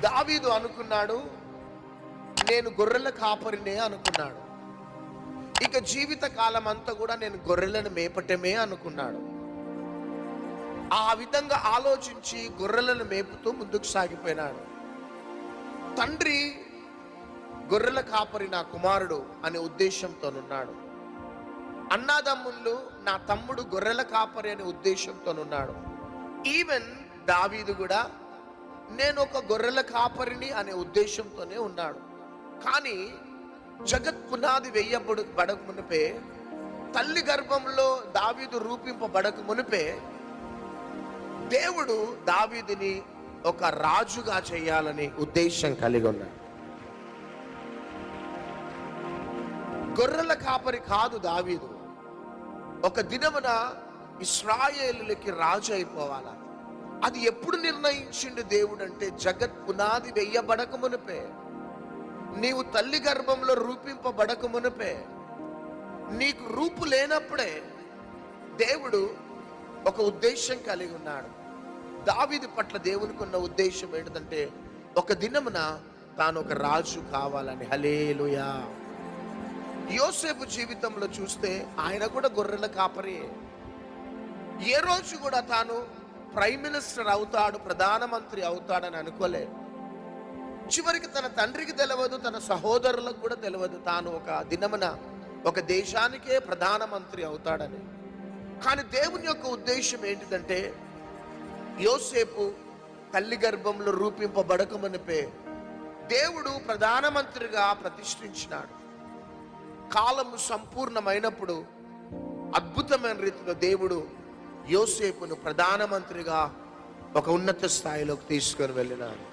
దావీదు అనుకున్నాడు, నేను గొర్రెల కాపరినే అనుకున్నాడు. ఇక జీవిత కాలం అంతా కూడా నేను గొర్రెలను మేపటమే అనుకున్నాడు. ఆ విధంగా ఆలోచించి గొర్రెలను మేపుతూ ముందుకు సాగిపోయినాడు. తండ్రి గొర్రెల కాపరి నా కుమారుడు అనే ఉద్దేశంతోనున్నాడు. అన్నాదమ్ముళ్ళు నా తమ్ముడు గొర్రెల కాపరి అనే ఉద్దేశంతోనున్నాడు. ఈవెన్ దావీదు కూడా నేను ఒక గొర్రెల కాపరిని అనే ఉద్దేశంతోనే ఉన్నాడు. కానీ జగత్ పునాది వేయబడక మునిపే, తల్లి గర్భంలో దావీదు రూపింపబడక మునిపే దేవుడు దావీదుని ఒక రాజుగా చేయాలని ఉద్దేశం కలిగి ఉన్నాడు. గొర్రెల కాపరి కాదు దావీదు, ఒక దినమున ఇశ్రాయేలులకి రాజు అయిపోవాలా. అది ఎప్పుడు నిర్ణయించిండు దేవుడు అంటే, జగత్ పునాది వేయబడక మునిపే, నీవు తల్లి గర్భంలో రూపింపబడక మునిపే, నీకు రూపు లేనప్పుడే దేవుడు ఒక ఉద్దేశం కలిగి ఉన్నాడు. దావీదు పట్ల దేవునికి ఉన్న ఉద్దేశం ఏంటంటే, ఒక దినమున తాను ఒక రాజు కావాలని. హల్లెలూయా. యోసేపు జీవితంలో చూస్తే ఆయన కూడా గొర్రెల కాపరి. ఏ రోజు కూడా తాను ప్రైమ్ మినిస్టర్ అవుతాడు, ప్రధానమంత్రి అవుతాడని అనుకోలే. చివరికి తన తండ్రికి తెలియదు, తన సహోదరులకు కూడా తెలియదు తాను ఒక దినమున ఒక దేశానికే ప్రధానమంత్రి అవుతాడని. కానీ దేవుని యొక్క ఉద్దేశం ఏంటిదంటే, యోసేపు తల్లి గర్భంలో రూపింపబడక మునిపే దేవుడు ప్రధానమంత్రిగా ప్రతిష్ఠించినాడు. కాలము సంపూర్ణమైనప్పుడు అద్భుతమైన రీతిలో దేవుడు యోసేపును ప్రధానమంత్రిగా ఒక ఉన్నత స్థాయిలోకి తీసుకొని వెళ్ళినాడు.